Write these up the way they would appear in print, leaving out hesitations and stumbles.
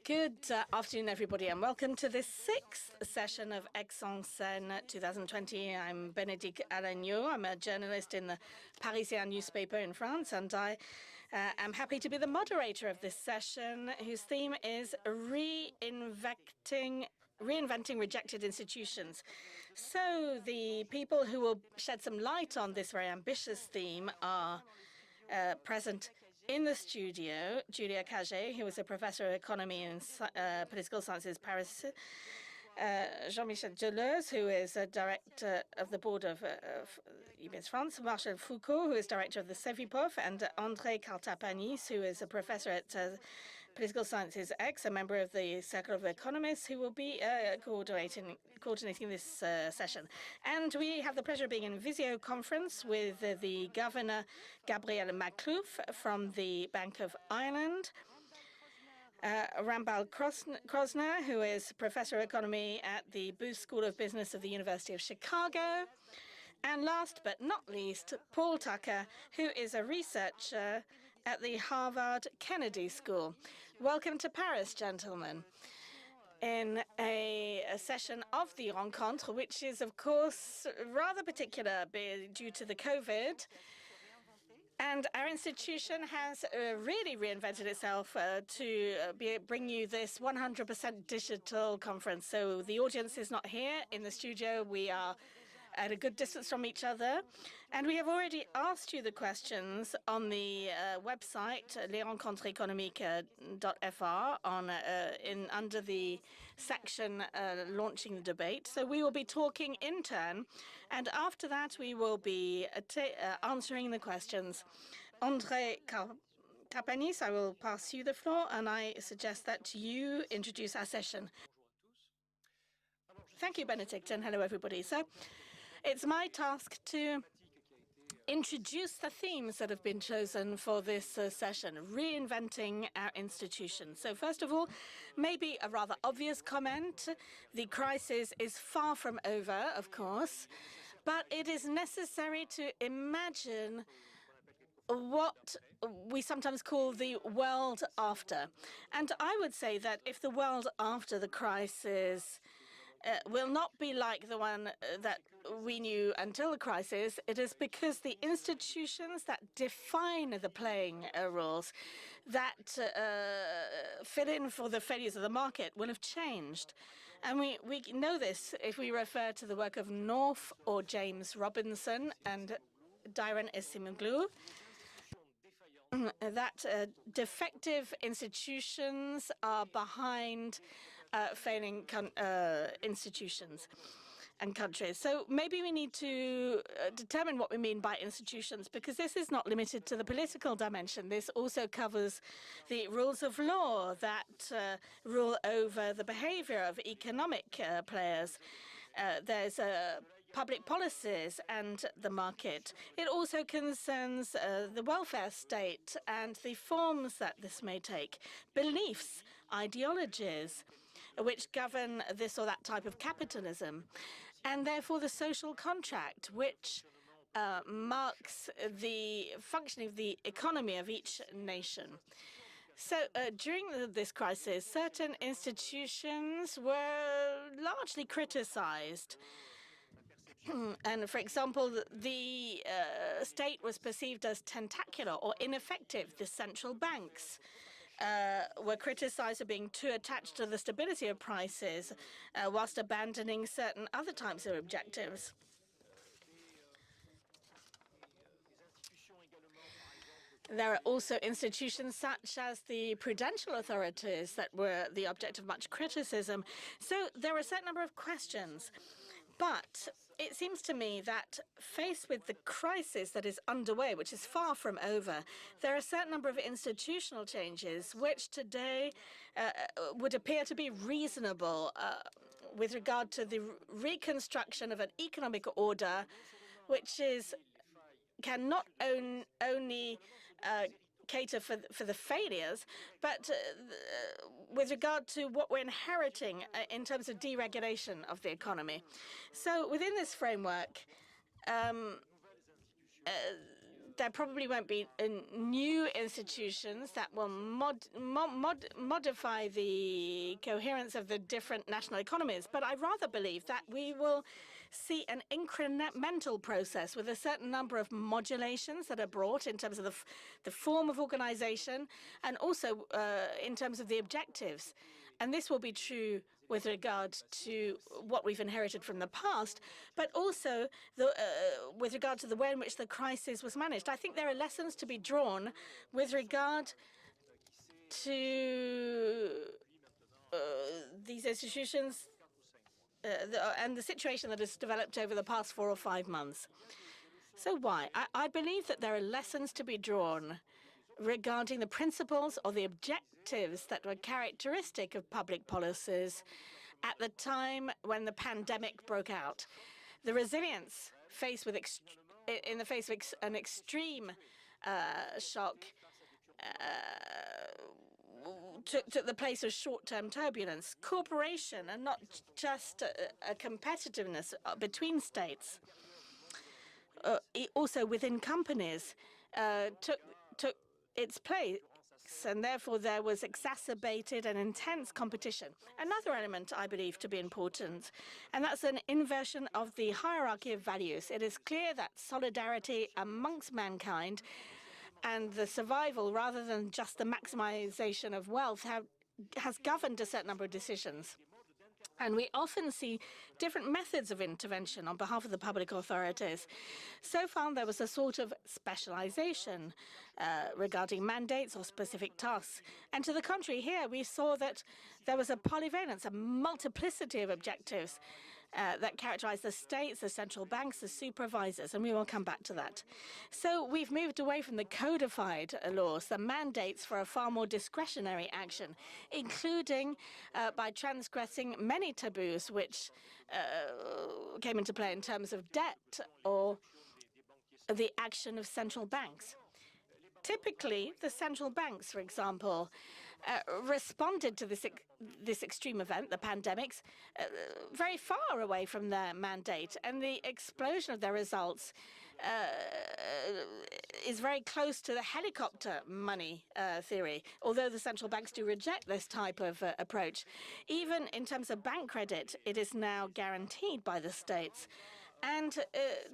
Good afternoon, everybody, and welcome to this sixth session of Aix en Seine 2020. I'm Bénédicte ALANIOU. I'm a journalist in the Parisien newspaper in France, and I am happy to be the moderator of this session, whose theme is Reinventing rejected institutions. So the people who will shed some light on this very ambitious theme are present in the studio: Julia KAGÉ, who is a professor of economy and political sciences at Parisien; Jean-Frédéric DE LEUSSE, who is a director of the board of UBS France; FOUCAULT, who is director of the CEVIPOF; and André, CARTAPANIS, who is a professor at political sciences X, a member of the Cercle of Economists, who will be coordinating this session. And we have the pleasure of being in video conference with the governor, Gabriel MAKHLOUF, from the Bank of Ireland; Randall, KROSZNER, who is professor of economy at the Booth School of Business of the University of Chicago; and last but not least, Paul Tucker, who is a researcher at the Harvard Kennedy School. Welcome to Paris, gentlemen, in a session of the Rencontre, which is, of course, rather particular due to the COVID. And our institution has really reinvented itself to bring you this 100% digital conference. So the audience is not here in the studio. We are at a good distance from each other. And we have already asked you the questions on the website, lesrencontreséconomiques.fr, under the section launching the debate. So we will be talking in turn. And after that, we will be answering the questions. André, CARTAPANIS, I will pass you the floor, and I suggest that you introduce our session. Thank you, Bénédicte, and hello, everybody. So it's my task to introduce the themes that have been chosen for this session, reinventing our institutions. So first of all, maybe a rather obvious comment. The crisis is far from over, of course, but it is necessary to imagine what we sometimes call the world after. And I would say that if the world after the crisis will not be like the one that we knew until the crisis, it is because the institutions that define the playing rules, that fill in for the failures of the market, will have changed. And we know this if we refer to the work of North or James Robinson and Diron Esimoglu, that defective institutions are behind failing institutions and countries. So maybe we need to determine what we mean by institutions, because this is not limited to the political dimension. This also covers the rules of law that rule over the behavior of economic players. There's public policies and the market. It also concerns the welfare state and the forms that this may take, beliefs, ideologies, which govern this or that type of capitalism, and therefore the social contract, which marks the functioning of the economy of each nation. So during this crisis, certain institutions were largely criticized. And, for example, the state was perceived as tentacular or ineffective. The central banks were criticized for being too attached to the stability of prices, whilst abandoning certain other types of objectives. There are also institutions such as the prudential authorities that were the object of much criticism. So there are a certain number of questions. But it seems to me that faced with the crisis that is underway, which is far from over, there are a certain number of institutional changes which today would appear to be reasonable with regard to the reconstruction of an economic order which can not only cater for the failures, but with regard to what we're inheriting in terms of deregulation of the economy. So within this framework, there probably won't be new institutions that will modify the coherence of the different national economies, but I rather believe that we will see an incremental process with a certain number of modulations that are brought in terms of the form of organization and also in terms of the objectives. And this will be true with regard to what we've inherited from the past, but also with regard to the way in which the crisis was managed. I think there are lessons to be drawn with regard to these institutions and the situation that has developed over the past 4 or 5 months. So why? I believe that there are lessons to be drawn regarding the principles or the objectives that were characteristic of public policies at the time when the pandemic broke out. The resilience in the face of an extreme shock took the place of short-term turbulence. Cooperation and not just a competitiveness between states, also within companies, took its place, and therefore there was exacerbated and intense competition. Another element I believe to be important, and that's an inversion of the hierarchy of values. It is clear that solidarity amongst mankind and the survival, rather than just the maximization of wealth, has governed a certain number of decisions. And we often see different methods of intervention on behalf of the public authorities. So far, there was a sort of specialization regarding mandates or specific tasks. And to the contrary, here we saw that there was a polyvalence, a multiplicity of objectives that characterize the states, the central banks, the supervisors, and we will come back to that. So we've moved away from the codified laws, the mandates for a far more discretionary action, including by transgressing many taboos which came into play in terms of debt or the action of central banks. Typically, the central banks, for example, responded to this extreme event, the pandemics, very far away from their mandate, and the explosion of their results is very close to the helicopter money theory, although the central banks do reject this type of approach. Even in terms of bank credit, it is now guaranteed by the states. And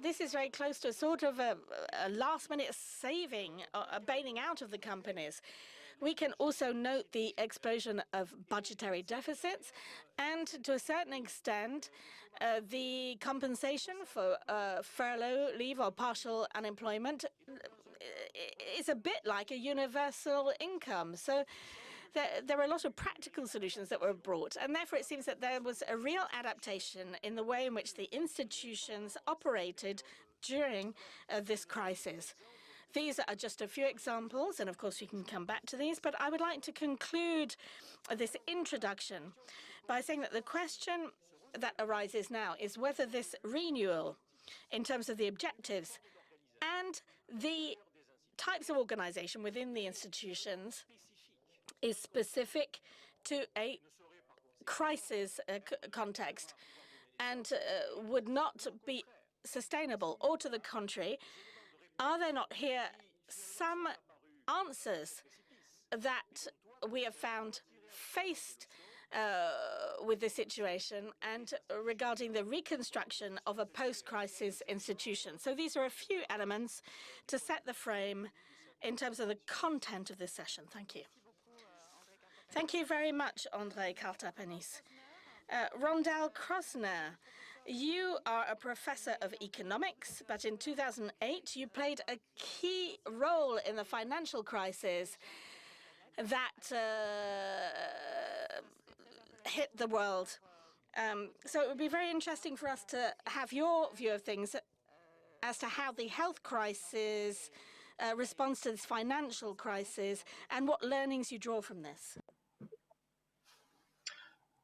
this is very close to a sort of a last-minute saving, a bailing out of the companies. We can also note the explosion of budgetary deficits and, to a certain extent, the compensation for furlough leave or partial unemployment is a bit like a universal income. So there are a lot of practical solutions that were brought, and therefore it seems that there was a real adaptation in the way in which the institutions operated during this crisis. These are just a few examples, and of course we can come back to these, but I would like to conclude this introduction by saying that the question that arises now is whether this renewal in terms of the objectives and the types of organization within the institutions is specific to a crisis context and would not be sustainable, or to the contrary, are there not here some answers that we have found faced with this situation and regarding the reconstruction of a post-crisis institution? So these are a few elements to set the frame in terms of the content of this session. Thank you. Thank you very much, André KROSZNER. Randall KROSZNER, you are a professor of economics, but in 2008 you played a key role in the financial crisis that hit the world. So it would be very interesting for us to have your view of things as to how the health crisis responds to this financial crisis and what learnings you draw from this.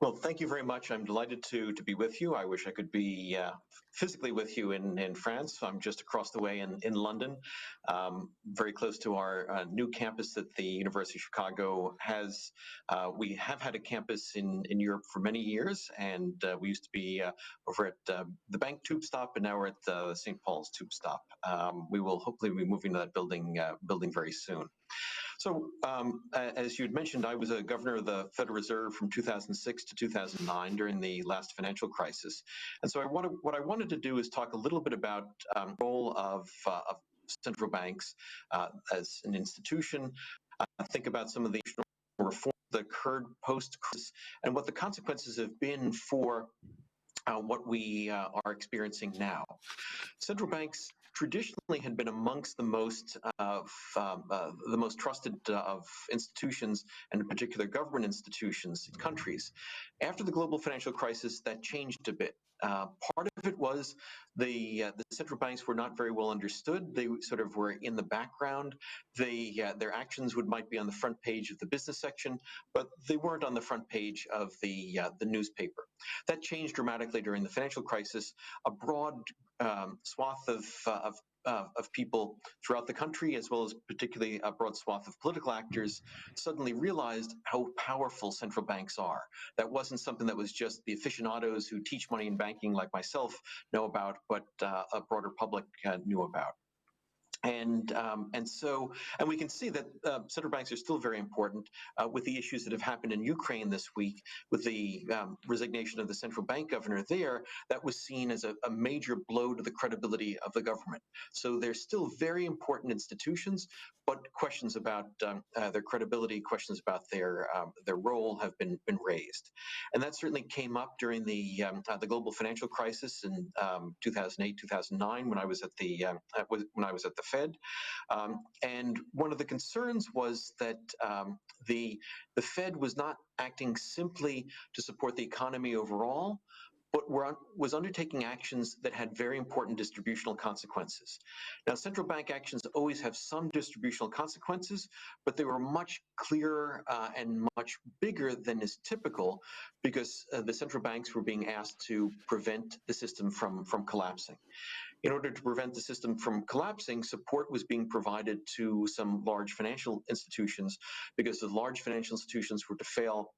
Well, thank you very much. I'm delighted to be with you. I wish I could be physically with you in France. I'm just across the way in London, very close to our new campus that the University of Chicago has. We have had a campus in Europe for many years, and we used to be over at the Bank tube stop, and now we're at St. Paul's tube stop. We will hopefully be moving to that building very soon. So, as you had mentioned, I was a governor of the Federal Reserve from 2006 to 2009 during the last financial crisis. And so what I wanted to do is talk a little bit about the role of central banks as an institution, think about some of the reforms that occurred post-crisis and what the consequences have been for what we are experiencing now. Central banks traditionally had been amongst the most trusted of institutions, and in particular government institutions in countries. After the global financial crisis, that changed a bit. Part of it was the central banks were not very well understood. They sort of were in the background. Their actions might be on the front page of the business section, but they weren't on the front page of the newspaper. That changed dramatically during the financial crisis. A broad swath of people throughout the country, as well as particularly a broad swath of political actors, suddenly realized how powerful central banks are. That wasn't something that was just the aficionados who teach money in banking like myself know about, but a broader public knew about. And we can see that central banks are still very important with the issues that have happened in Ukraine this week, with the resignation of the central bank governor there. That was seen as a major blow to the credibility of the government. So they're still very important institutions, but questions about their credibility, questions about their role have been raised, and that certainly came up during the global financial crisis in 2008, 2009, when I was at the Fed, and one of the concerns was that the Fed was not acting simply to support the economy overall, but was undertaking actions that had very important distributional consequences. Now, central bank actions always have some distributional consequences, but they were much clearer and much bigger than is typical, because the central banks were being asked to prevent the system from collapsing. In order to prevent the system from collapsing, support was being provided to some large financial institutions, because the large financial institutions were to fail,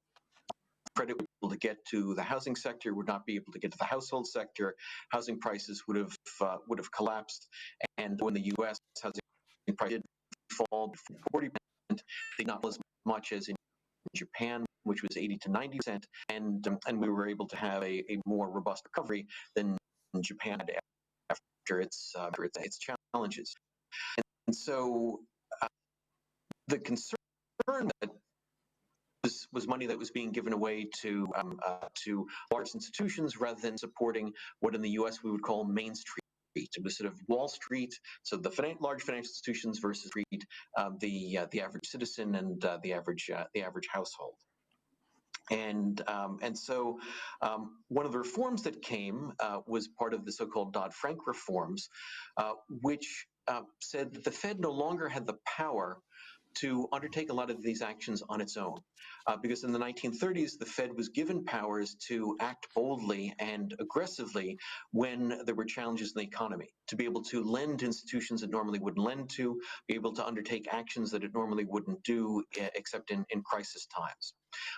credit would be able to get to the housing sector, would not be able to get to the household sector. Housing prices would have collapsed, and when the U.S. housing prices did fall 40%, not as much as in Japan, which was 80 to 90%, and we were able to have a more robust recovery than Japan had after its challenges. And so the concern that was money that was being given away to large institutions rather than supporting what in the U.S. we would call Main Street. It was sort of Wall Street, so the large financial institutions versus the average citizen and the average household. And so one of the reforms that came was part of the so-called Dodd-Frank reforms, which said that the Fed no longer had the power to undertake a lot of these actions on its own. Because in the 1930s, the Fed was given powers to act boldly and aggressively when there were challenges in the economy, to be able to lend to institutions it normally wouldn't lend to, be able to undertake actions that it normally wouldn't do except in crisis times.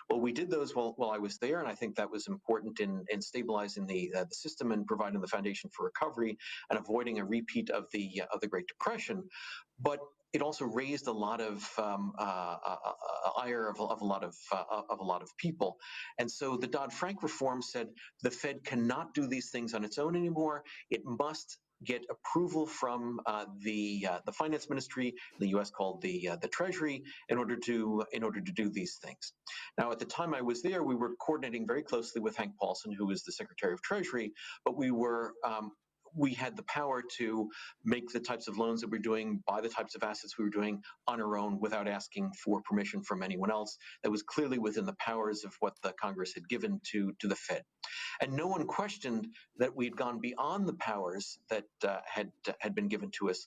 Well, we did those while I was there, and I think that was important in stabilizing the system and providing the foundation for recovery and avoiding a repeat of the Great Depression. But it also raised a lot of ire of a lot of people, and so the Dodd-Frank reform said the Fed cannot do these things on its own anymore. It must get approval from the finance ministry, the U.S. called the Treasury, in order to do these things. Now, at the time I was there, we were coordinating very closely with Hank Paulson, who was the Secretary of Treasury, but we had the power to make the types of loans that we're doing, buy the types of assets we were doing on our own without asking for permission from anyone else. That was clearly within the powers of what the Congress had given to the Fed. And no one questioned that we'd gone beyond the powers that had been given to us.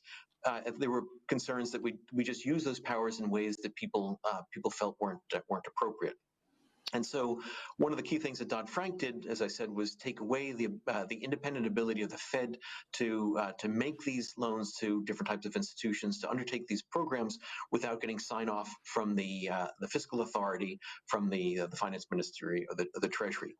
There were concerns that we just use those powers in ways that people felt weren't appropriate. And so one of the key things that Dodd-Frank did, as I said, was take away the independent ability of the Fed to make these loans to different types of institutions, to undertake these programs without getting sign-off from the fiscal authority, from the finance ministry or the Treasury.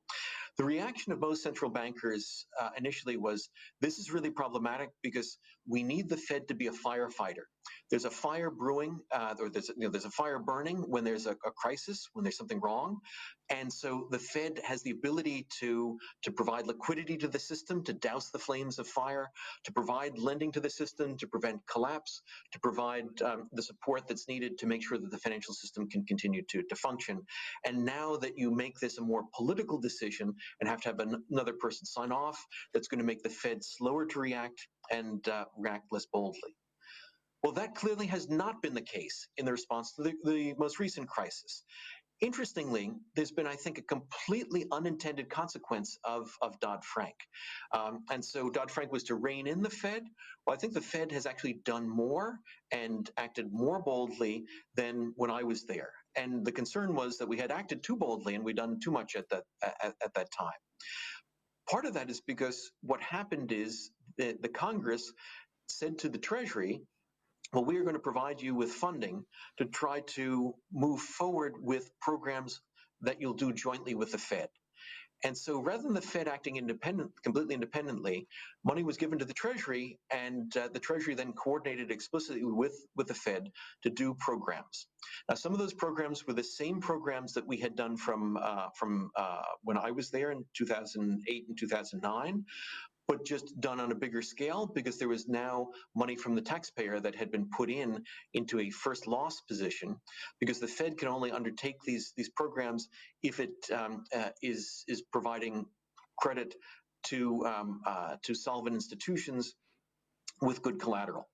The reaction of most central bankers initially was, this is really problematic because we need the Fed to be a firefighter. There's a fire brewing, or there's a fire burning when there's a crisis, when there's something wrong. And so the Fed has the ability to provide liquidity to the system, to douse the flames of fire, to provide lending to the system, to prevent collapse, to provide the support that's needed to make sure that the financial system can continue to function. And now that you make this a more political decision and have to have another person sign off, that's going to make the Fed slower to react and react less boldly. Well, that clearly has not been the case in the response to the most recent crisis. Interestingly, there's been, I think, a completely unintended consequence of Dodd-Frank. And so Dodd-Frank was to rein in the Fed. Well, I think the Fed has actually done more and acted more boldly than when I was there. And the concern was that we had acted too boldly and we'd done too much at that time. Part of that is because what happened is that the Congress said to the Treasury, well, we are going to provide you with funding to try to move forward with programs that you'll do jointly with the Fed. And so rather than the Fed acting completely independently, money was given to the Treasury, and the Treasury then coordinated explicitly with the Fed to do programs. Now, some of those programs were the same programs that we had done from when I was there in 2008 and 2009, but just done on a bigger scale because there was now money from the taxpayer that had been put into a first loss position, because the Fed can only undertake these programs if it is providing credit to solvent institutions with good collateral.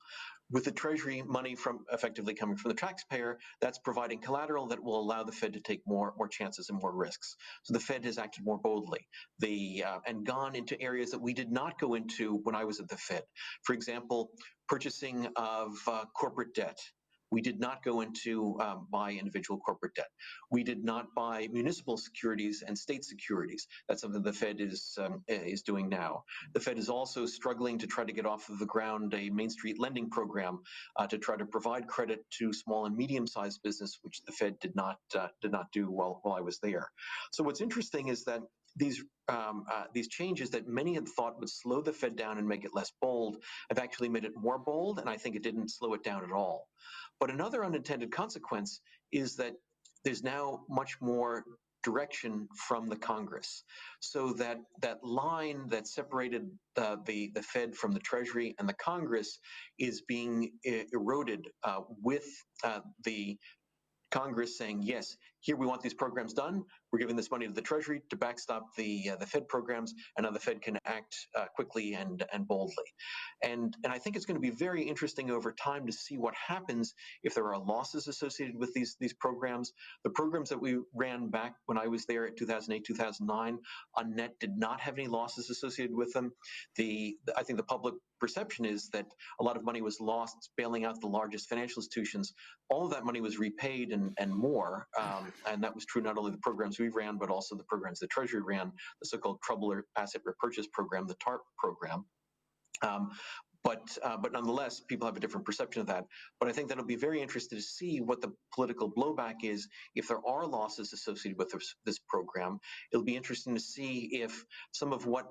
With the Treasury money effectively coming from the taxpayer, that's providing collateral that will allow the Fed to take more chances and more risks. So the Fed has acted more boldly and gone into areas that we did not go into when I was at the Fed. For example, purchasing of corporate debt. We did not go into buy individual corporate debt. We did not buy municipal securities and state securities. That's something the Fed is doing now. The Fed is also struggling to try to get off of the ground a Main Street lending program to try to provide credit to small and medium-sized business, which the Fed did not do while I was there. So what's interesting is that these changes that many had thought would slow the Fed down and make it less bold have actually made it more bold, and I think it didn't slow it down at all. But another unintended consequence is that there's now much more direction from the Congress. So that line that separated the Fed from the Treasury and the Congress is being eroded with the Congress saying, yes, here we want these programs done. We're giving this money to the Treasury to backstop the Fed programs, and now the Fed can act quickly and boldly. And I think it's going to be very interesting over time to see what happens if there are losses associated with these programs. The programs that we ran back when I was there at 2008, 2009, on net did not have any losses associated with them. I think the public perception is that a lot of money was lost bailing out the largest financial institutions. All of that money was repaid and more, and that was true not only the programs we ran, but also the programs the Treasury ran, the so-called Troubled Asset Repurchase Program, the TARP program. But nonetheless, people have a different perception of that. But I think that'll be very interesting to see what the political blowback is if there are losses associated with this program. It'll be interesting to see if some of what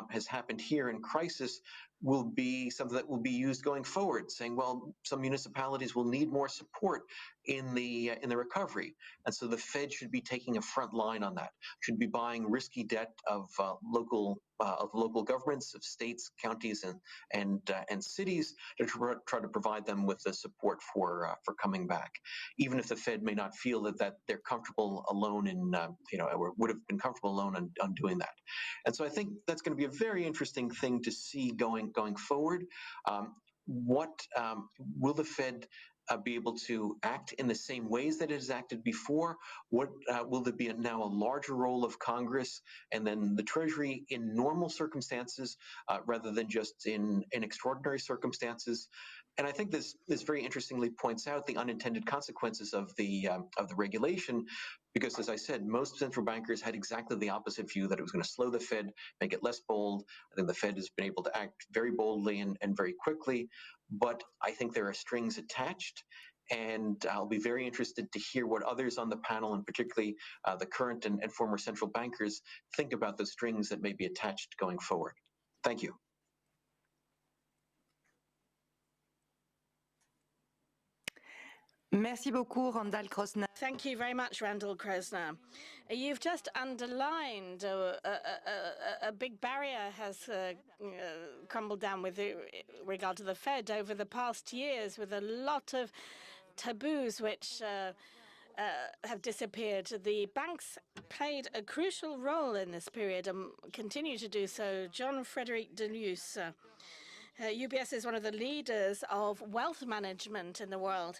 has happened here in crisis will be something that will be used going forward, saying, well, some municipalities will need more support in the recovery, and so the Fed should be taking a front line on that, should be buying risky debt of local governments, of states, counties, and cities to try to provide them with the support for coming back, even if the Fed may not feel that they're comfortable alone in or would have been comfortable alone on doing that. And so I think that's going to be a very interesting thing to see going forward. Will the Fed be able to act in the same ways that it has acted before? What will there be now a larger role of Congress and then the Treasury in normal circumstances rather than just in extraordinary circumstances? And I think this very interestingly points out the unintended consequences of the regulation, Because, as I said, most central bankers had exactly the opposite view, that it was going to slow the Fed, make it less bold. I think the Fed has been able to act very boldly and very quickly, but I think there are strings attached. And I'll be very interested to hear what others on the panel, and particularly the current and former central bankers, think about the strings that may be attached going forward. Thank you. Merci beaucoup, Randall KROSZNER. Thank you very much, Randall KROSZNER. You've just underlined a big barrier has crumbled down with regard to the Fed over the past years, with a lot of taboos which have disappeared. The banks played a crucial role in this period and continue to do so. Jean-Frédéric DE LEUSSE. UBS is one of the leaders of wealth management in the world.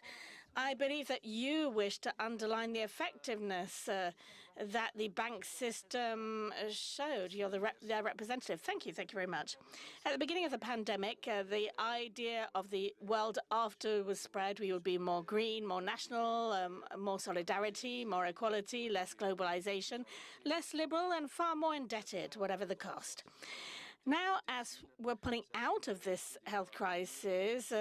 I believe that you wish to underline the effectiveness that the bank system showed. You're their representative. Thank you. Thank you very much. At the beginning of the pandemic, the idea of the world after was spread. We would be more green, more national, more solidarity, more equality, less globalization, less liberal, and far more indebted, whatever the cost. Now, as we're pulling out of this health crisis,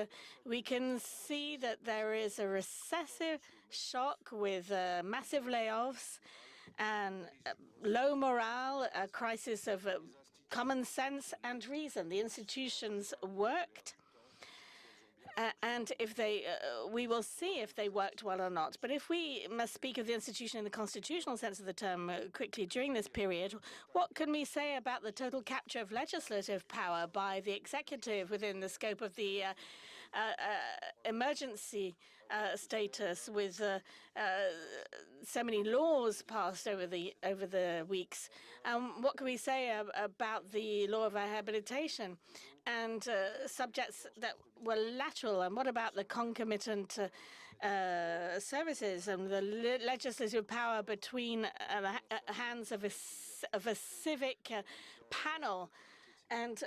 we can see that there is a recessive shock with massive layoffs and low morale, a crisis of common sense and reason. The institutions worked. And if they, we will see if they worked well or not. But if we must speak of the institution in the constitutional sense of the term quickly during this period, what can we say about the total capture of legislative power by the executive within the scope of the emergency status, with so many laws passed over the weeks? What can we say about the law of rehabilitation and subjects that were lateral? And what about the concomitant services and the legislative power between the hands of a civic panel? And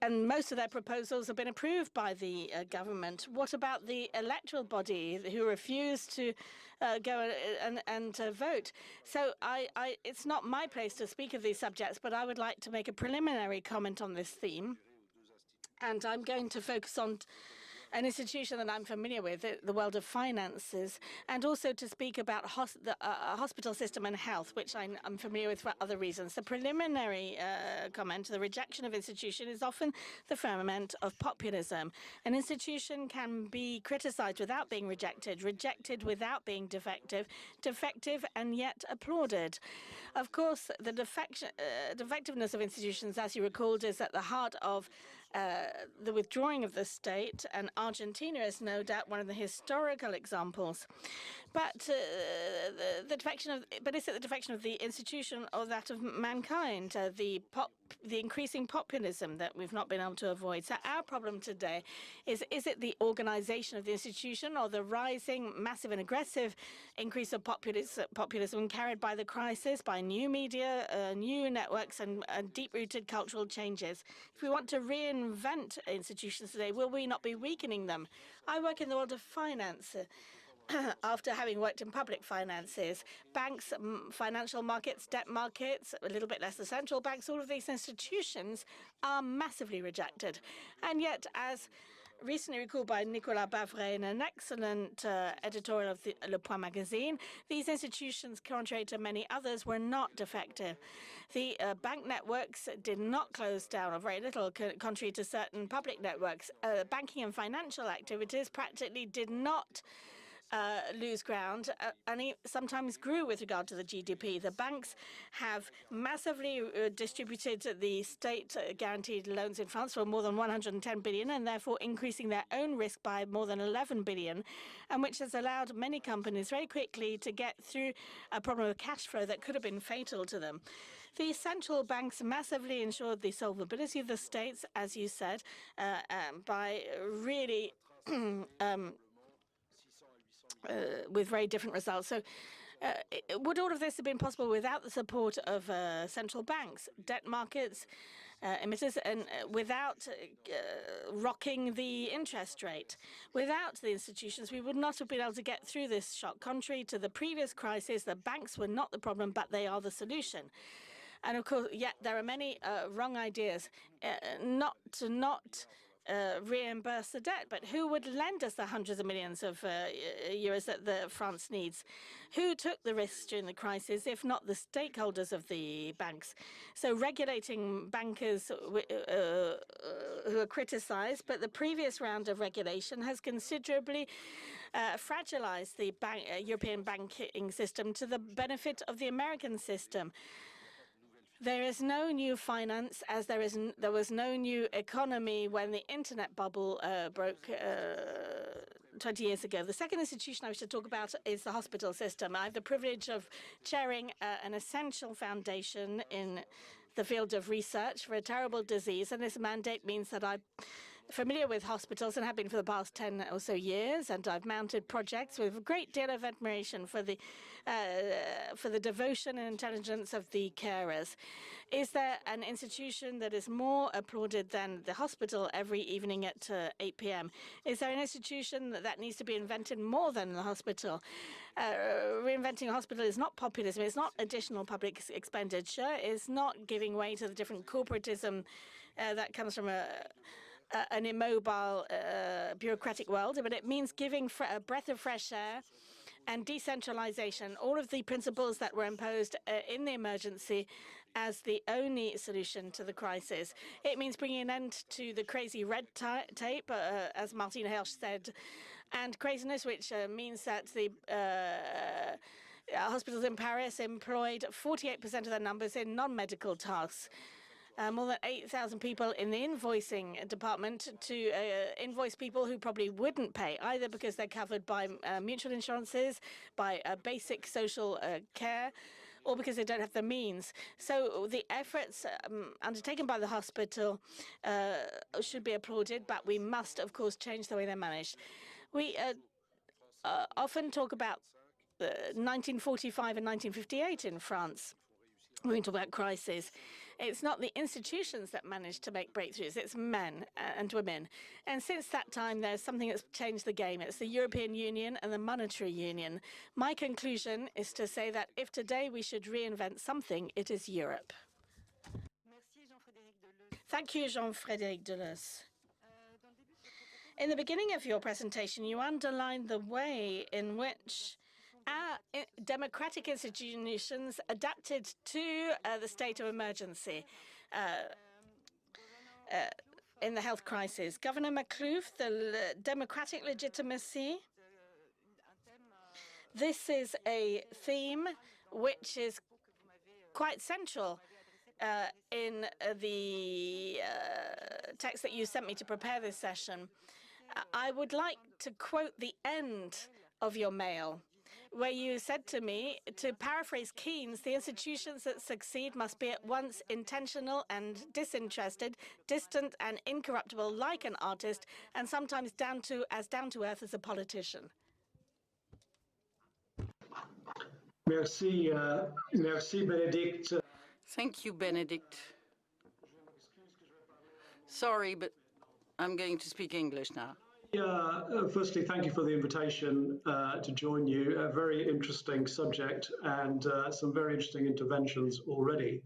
most of their proposals have been approved by the government. What about the electoral body who refused to go and vote? So it's not my place to speak of these subjects, but I would like to make a preliminary comment on this theme. And I'm going to focus on an institution that I'm familiar with, the world of finances, and also to speak about the hospital system and health, which I'm familiar with for other reasons. The preliminary comment: the rejection of institution is often the ferment of populism. An institution can be criticized without being rejected, rejected without being defective, defective and yet applauded. Of course, the defectiveness of institutions, as you recalled, is at the heart of the withdrawing of the state, and Argentina is no doubt one of the historical examples. But is it the defection of the institution or that of mankind? The increasing populism that we've not been able to avoid. So our problem today is it the organization of the institution, or the rising, massive and aggressive increase of populism carried by the crisis, by new media, new networks, and deep-rooted cultural changes? If we want to reinvent institutions today, will we not be weakening them? I work in the world of finance. After having worked in public finances, banks, financial markets, debt markets, a little bit less the central banks, all of these institutions are massively rejected. And yet, as recently recalled by Nicolas Bavret in an excellent editorial of the Le Point magazine, these institutions, contrary to many others, were not defective. The bank networks did not close down, or very little, contrary to certain public networks. Banking and financial activities practically did not lose ground, and sometimes grew with regard to the GDP. The banks have massively distributed the state-guaranteed loans in France for more than 110 billion, and therefore increasing their own risk by more than 11 billion, and which has allowed many companies very quickly to get through a problem of cash flow that could have been fatal to them. The central banks massively ensured the solvability of the states, as you said, by really with very different results. So would all of this have been possible without the support of central banks? Debt markets emitters, and without rocking the interest rate. Without the institutions, we would not have been able to get through this shock. Contrary to the previous crisis, the banks were not the problem, but they are the solution. And of course, yet there are many wrong ideas, not to reimburse the debt, but who would lend us the hundreds of millions of euros that France needs? Who took the risks during the crisis, if not the stakeholders of the banks? So regulating bankers who are criticized, but the previous round of regulation has considerably fragilized the European banking system to the benefit of the American system. There is no new finance, as there was no new economy when the internet bubble broke 20 years ago. The second institution I wish to talk about is the hospital system. I have the privilege of chairing an essential foundation in the field of research for a terrible disease, and this mandate means that I'm familiar with hospitals and have been for the past 10 or so years, and I've mounted projects with a great deal of admiration for the devotion and intelligence of the carers. Is there an institution that is more applauded than the hospital every evening at 8 p.m.? Is there an institution that needs to be invented more than the hospital? Reinventing a hospital is not populism. It's not additional public expenditure. It's not giving way to the different corporatism that comes from an immobile, bureaucratic world, but it means giving a breath of fresh air and decentralization, all of the principles that were imposed in the emergency as the only solution to the crisis. It means bringing an end to the crazy red tape, as Martin Hirsch said, and craziness, which means that the hospitals in Paris employed 48% of their numbers in non-medical tasks. More than 8,000 people in the invoicing department to invoice people who probably wouldn't pay, either because they're covered by mutual insurances, by basic social care, or because they don't have the means. So the efforts undertaken by the hospital should be applauded, but we must, of course, change the way they're managed. We often talk about 1945 and 1958 in France when we talk about crisis. It's not the institutions that manage to make breakthroughs, it's men and women. And since that time, there's something that's changed the game. It's the European Union and the Monetary Union. My conclusion is to say that if today we should reinvent something, it is Europe. Thank you, Jean-Frédéric DE LEUSSE. In the beginning of your presentation, you underlined the way in which our democratic institutions adapted to the state of emergency in the health crisis. Governor MAKHLOUF, the democratic legitimacy, this is a theme which is quite central in the text that you sent me to prepare this session. I would like to quote the end of your mail, where you said to me, to paraphrase Keynes, the institutions that succeed must be at once intentional and disinterested, distant and incorruptible like an artist, and sometimes down to earth as a politician. Merci, merci Bénédicte. Thank you, Bénédicte. Sorry, but I'm going to speak English now. Firstly, thank you for the invitation to join you. A very interesting subject and some very interesting interventions already.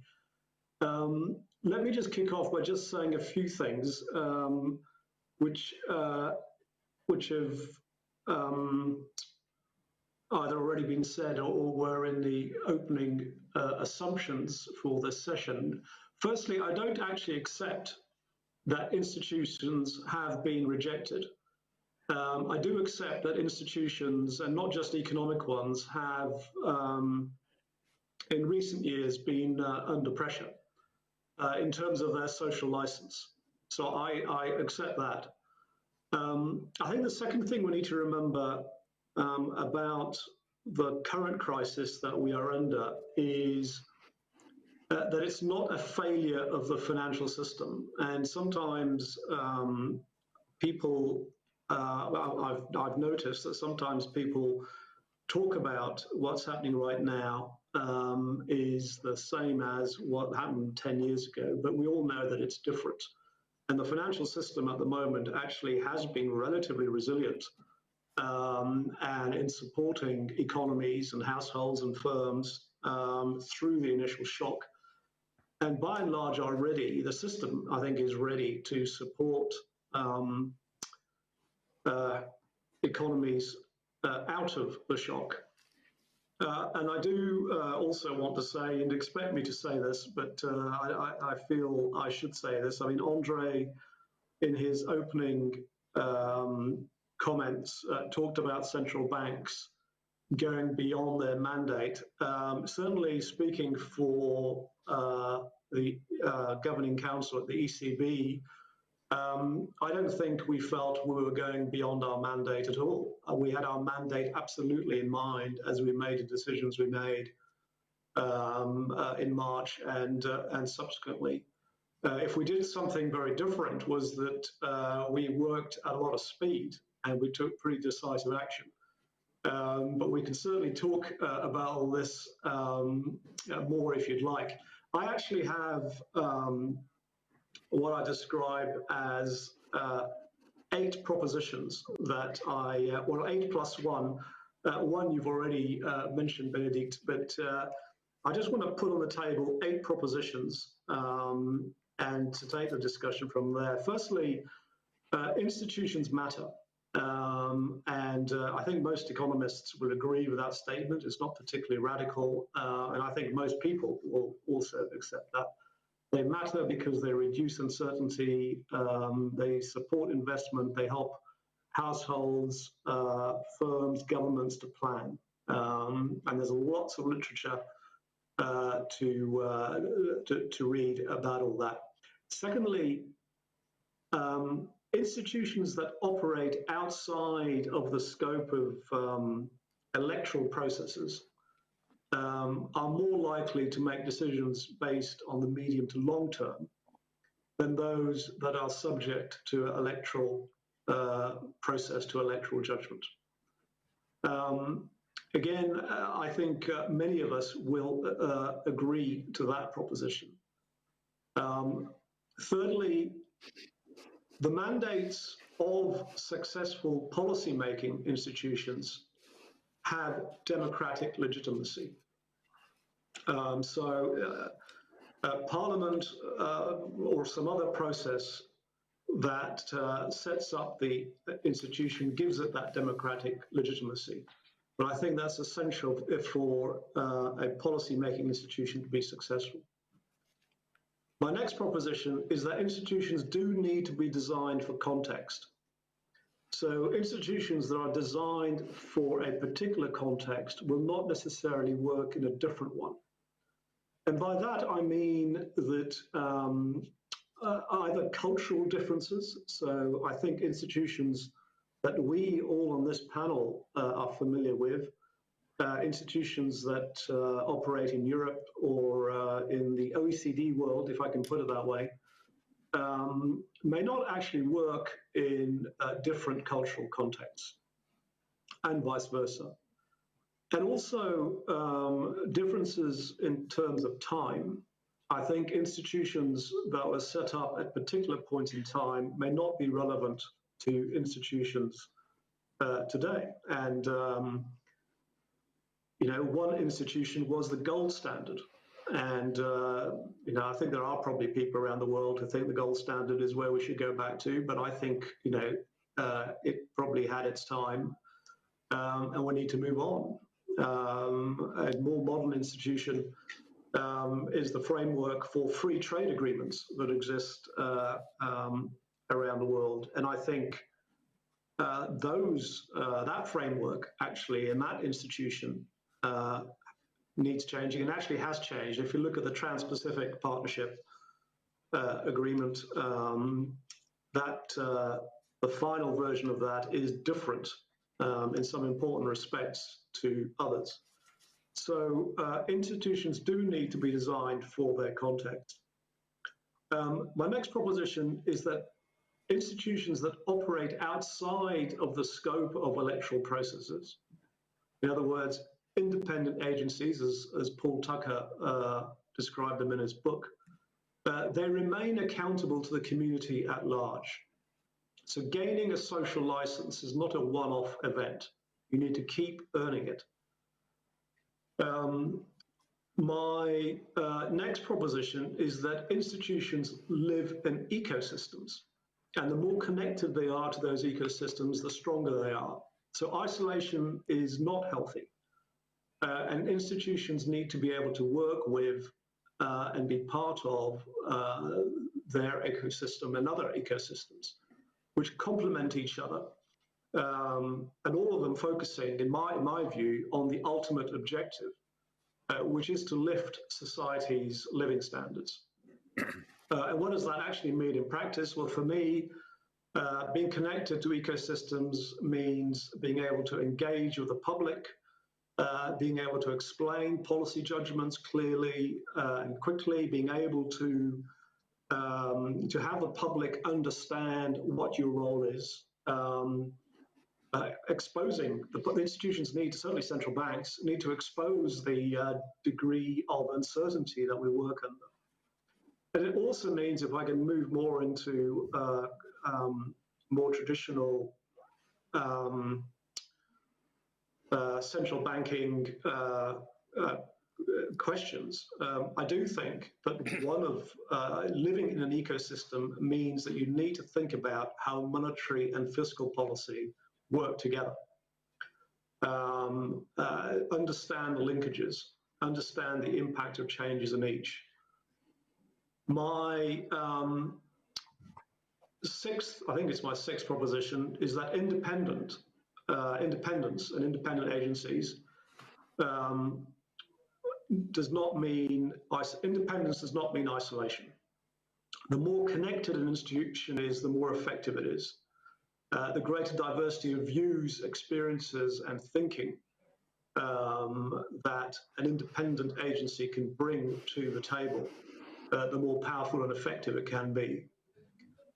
Let me just kick off by just saying a few things which have either already been said or were in the opening assumptions for this session. Firstly, I don't actually accept that institutions have been rejected. I do accept that institutions, and not just economic ones, have in recent years been under pressure in terms of their social license. So I accept that. I think the second thing we need to remember about the current crisis that we are under is that it's not a failure of the financial system. And sometimes people, I've noticed that sometimes people talk about what's happening right now is the same as what happened 10 years ago, but we all know that it's different. And the financial system at the moment actually has been relatively resilient and in supporting economies and households and firms through the initial shock. And by and large already, the system, I think, is ready to support economies out of the shock. And I do also want to say, and expect me to say this, but I feel I should say this. I mean, André, in his opening comments, talked about central banks going beyond their mandate. Certainly speaking for the Governing Council at the ECB, I don't think we felt we were going beyond our mandate at all. We had our mandate absolutely in mind as we made the decisions we made in March and subsequently. If we did something very different was that we worked at a lot of speed and we took pretty decisive action. But we can certainly talk about all this more if you'd like. I actually have what I describe as 8 propositions that well, 8 plus 1. One you've already mentioned, Bénédicte, but I just want to put on the table 8 propositions and to take the discussion from there. Firstly, institutions matter. And I think most economists would agree with that statement. It's not particularly radical, and I think most people will also accept that. They matter because they reduce uncertainty, they support investment, they help households, firms, governments to plan. And there's lots of literature to read about all that. Secondly, institutions that operate outside of the scope of electoral processes are more likely to make decisions based on the medium to long term than those that are subject to electoral process, to electoral judgment. Again, I think many of us will agree to that proposition. Thirdly, the mandates of successful policy-making institutions have democratic legitimacy. Parliament or some other process that sets up the institution gives it that democratic legitimacy. But I think that's essential for a policy-making institution to be successful. My next proposition is that institutions do need to be designed for context. So institutions that are designed for a particular context will not necessarily work in a different one. And by that, I mean that either cultural differences, so I think institutions that we all on this panel are familiar with, institutions that operate in Europe or in the OECD world, if I can put it that way, may not actually work in different cultural contexts, and vice versa. And also differences in terms of time. I think institutions that were set up at particular points in time may not be relevant to institutions today. And you know, one institution was the gold standard. And you know, I think there are probably people around the world who think the gold standard is where we should go back to, but I think, you know, it probably had its time and we need to move on. A more modern institution is the framework for free trade agreements that exist around the world. And I think that framework actually in that institution needs changing, and actually has changed. If you look at the Trans-Pacific Partnership Agreement, the final version of that is different in some important respects to others. So institutions do need to be designed for their context. My next proposition is that institutions that operate outside of the scope of electoral processes, in other words, independent agencies, as Paul Tucker described them in his book, they remain accountable to the community at large. So gaining a social license is not a one-off event. You need to keep earning it. My next proposition is that institutions live in ecosystems, and the more connected they are to those ecosystems, the stronger they are. So isolation is not healthy, and institutions need to be able to work with and be part of their ecosystem and other ecosystems, which complement each other, and all of them focusing, in my view, on the ultimate objective, which is to lift society's living standards. And what does that actually mean in practice? Well, for me, being connected to ecosystems means being able to engage with the public, being able to explain policy judgments clearly and quickly, being able to have the public understand what your role is, exposing the institutions need, certainly central banks, need to expose the degree of uncertainty that we work under. And it also means, if I can move more into more traditional central banking questions, I do think that one of living in an ecosystem means that you need to think about how monetary and fiscal policy work together. Understand the linkages, understand the impact of changes in each. My sixth, I think it's my sixth proposition, is that independence and independent agencies independence does not mean isolation. The more connected an institution is, the more effective it is. The greater diversity of views, experiences, and thinking that an independent agency can bring to the table, the more powerful and effective it can be.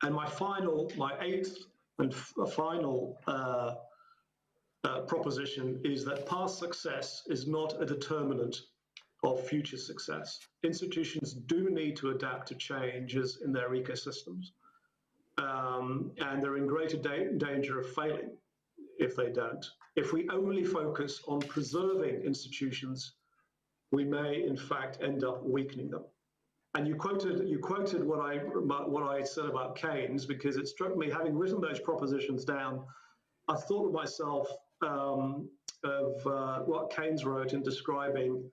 And my eighth and final proposition is that past success is not a determinant of future success. Institutions do need to adapt to changes in their ecosystems, and they're in greater danger of failing if they don't. If we only focus on preserving institutions, we may in fact end up weakening them. And you quoted what I said about Keynes, because it struck me, having written those propositions down, I thought to myself of what Keynes wrote in describing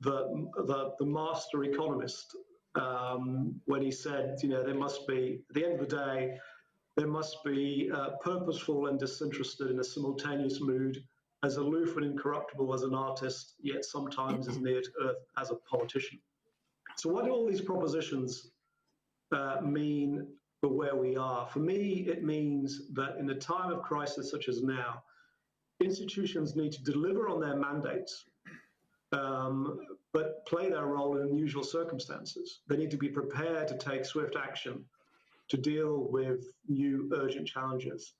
the master economist, when he said, there must be, at the end of the day, there must be purposeful and disinterested in a simultaneous mood, as aloof and incorruptible as an artist, yet sometimes as near to earth as a politician. So what do all these propositions mean for where we are? For me, it means that in a time of crisis such as now, institutions need to deliver on their mandates, but play their role in unusual circumstances. They need to be prepared to take swift action to deal with new urgent challenges.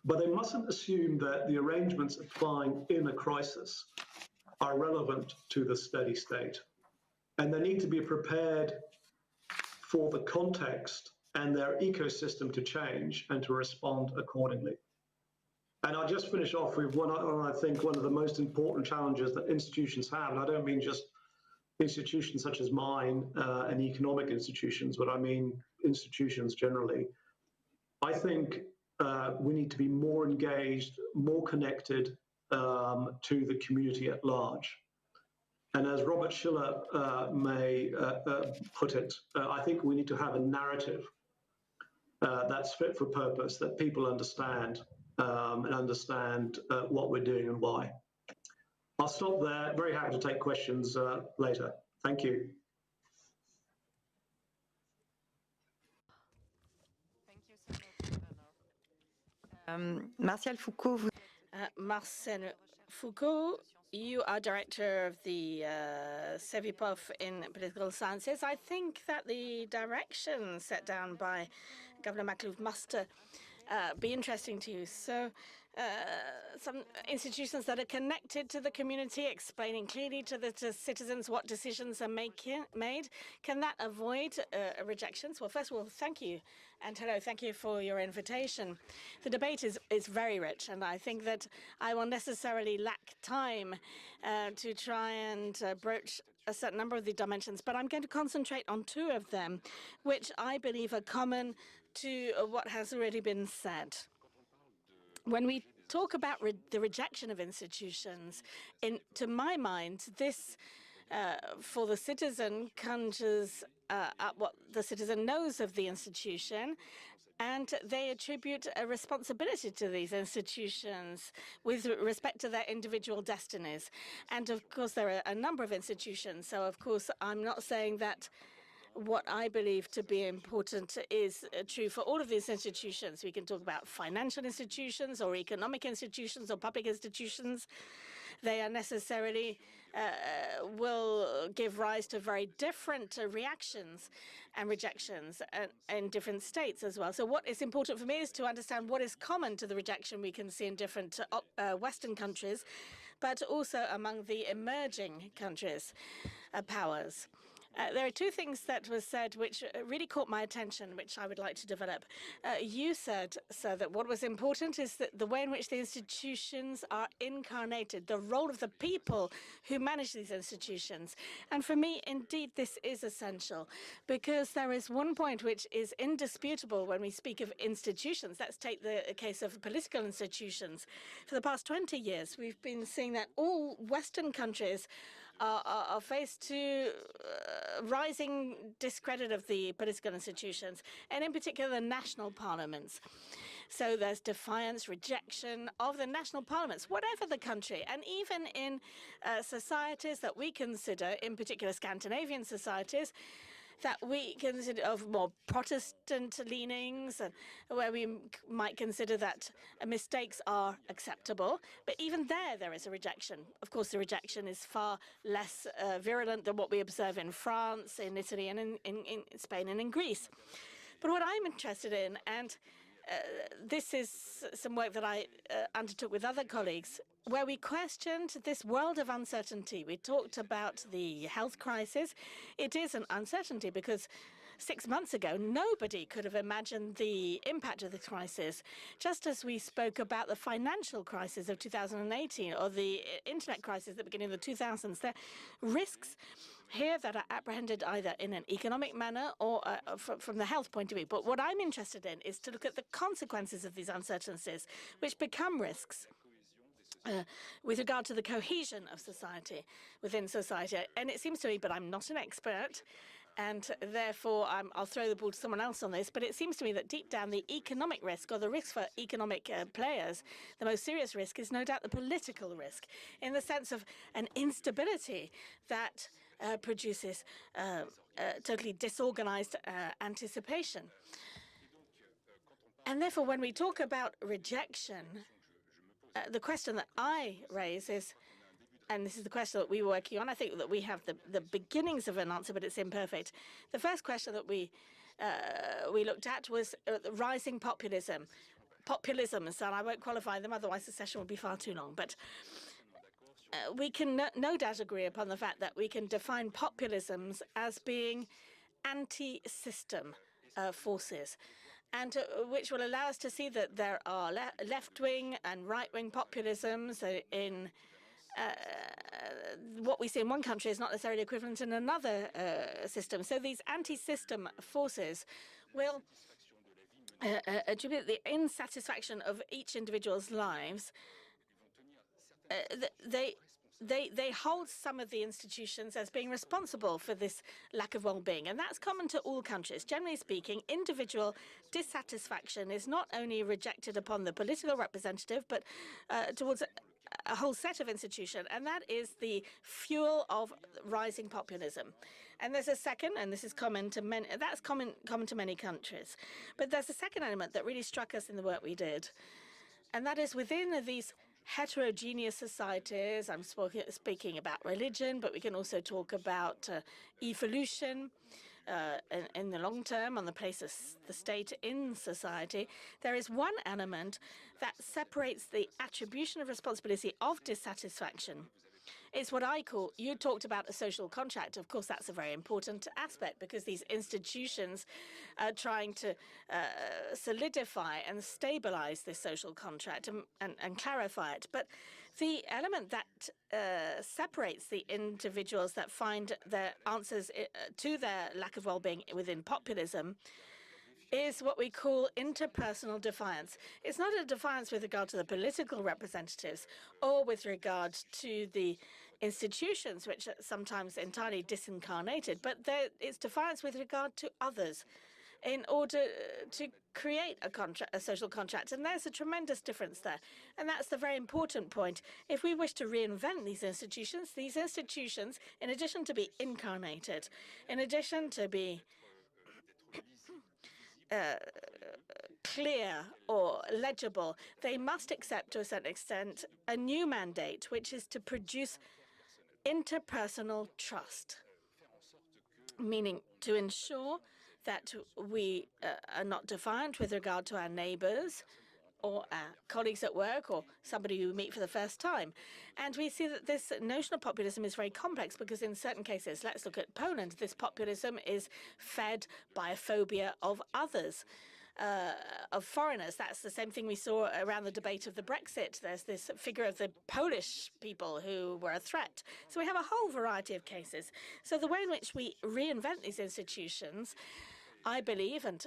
But they mustn't assume that the arrangements applying in a crisis are relevant to the steady state. And they need to be prepared for the context and their ecosystem to change and to respond accordingly. And I'll just finish off with I think one of the most important challenges that institutions have, and I don't mean just institutions such as mine and economic institutions, but I mean institutions generally. I think we need to be more engaged, more connected to the community at large. And as Robert Schiller may put it, I think we need to have a narrative that's fit for purpose, that people understand and understand what we're doing and why. I'll stop there. Very happy to take questions later. Thank you. Thank you so much, Eleanor. Martial Foucault. Marcel Foucault, you are director of the CEVIPOF in political sciences. I think that the direction set down by Governor MAKHLOUF must be interesting to you. So some institutions that are connected to the community, explaining clearly to the citizens what decisions are made. Can that avoid rejections? Well, first of all, thank you. And hello, thank you for your invitation. The debate is very rich, and I think that I will necessarily lack time to try and broach a certain number of the dimensions, but I'm going to concentrate on two of them, which I believe are common to what has already been said. When we talk about the rejection of institutions, to my mind, this, for the citizen, conjures up what the citizen knows of the institution, and they attribute a responsibility to these institutions with respect to their individual destinies. And of course, there are a number of institutions. So of course, I'm not saying that what I believe to be important is true for all of these institutions. We can talk about financial institutions or economic institutions or public institutions. They are necessarily will give rise to very different reactions and rejections in different states as well. So what is important for me is to understand what is common to the rejection we can see in different Western countries, but also among the emerging countries, powers. There are two things that were said which really caught my attention, which I would like to develop. You said, sir, that what was important is that the way in which the institutions are incarnated, the role of the people who manage these institutions. And for me, indeed, this is essential, because there is one point which is indisputable when we speak of institutions. Let's take the case of political institutions. For the past 20 years, we've been seeing that all Western countries are faced to rising discredit of the political institutions, and in particular the national parliaments. So there's defiance, rejection of the national parliaments, whatever the country, and even in societies that we consider, in particular Scandinavian societies, that we consider of more Protestant leanings, and where we might consider that mistakes are acceptable. But even there is a rejection. Of course, the rejection is far less virulent than what we observe in France, in Italy, and in Spain and in Greece. But what I'm interested in, and this is some work that I undertook with other colleagues, where we questioned this world of uncertainty. We talked about the health crisis. It is an uncertainty because 6 months ago, nobody could have imagined the impact of the crisis. Just as we spoke about the financial crisis of 2018 or the internet crisis at the beginning of the 2000s, there are risks here that are apprehended either in an economic manner or from the health point of view. But what I'm interested in is to look at the consequences of these uncertainties, which become risks with regard to the cohesion of society, within society. And it seems to me, but I'm not an expert, and therefore I'll throw the ball to someone else on this, but it seems to me that deep down the economic risk, or the risk for economic players, the most serious risk is no doubt the political risk, in the sense of an instability that produces totally disorganized anticipation. And therefore, when we talk about rejection, the question that I raise is, and this is the question that we were working on, I think that we have the beginnings of an answer, but it's imperfect. The first question that we looked at was rising populism. Populisms, and I won't qualify them, otherwise the session will be far too long. But we can no doubt agree upon the fact that we can define populisms as being anti-system forces, and which will allow us to see that there are left-wing and right-wing populisms in what we see in one country is not necessarily equivalent in another system. So these anti-system forces will attribute the insatisfaction of each individual's lives. They hold some of the institutions as being responsible for this lack of well-being, and that's common to all countries. Generally speaking, individual dissatisfaction is not only rejected upon the political representative, but towards a whole set of institutions, and that is the fuel of rising populism. And there's a second, and this is common to many, that's common to many countries. But there's a second element that really struck us in the work we did, and that is within these heterogeneous societies. I'm speaking about religion, but we can also talk about evolution, in the long term on the place of the state in society, there is one element that separates the attribution of responsibility of dissatisfaction. It's what I call, you talked about a social contract. Of course, that's a very important aspect because these institutions are trying to solidify and stabilize this social contract and clarify it. But the element that separates the individuals that find their answers to their lack of well-being within populism is what we call interpersonal defiance. It's not a defiance with regard to the political representatives or with regard to the institutions, which are sometimes entirely disincarnated, but it's defiance with regard to others in order to create a social contract. And there's a tremendous difference there. And that's the very important point. If we wish to reinvent these institutions, in addition to be incarnated, in addition to be clear or legible, they must accept to a certain extent a new mandate, which is to produce interpersonal trust, meaning to ensure that we are not defiant with regard to our neighbors or our colleagues at work or somebody you meet for the first time. And we see that this notion of populism is very complex because in certain cases, let's look at Poland, this populism is fed by a phobia of others, of foreigners. That's the same thing we saw around the debate of the Brexit. There's this figure of the Polish people who were a threat. So we have a whole variety of cases. So the way in which we reinvent these institutions, I believe, and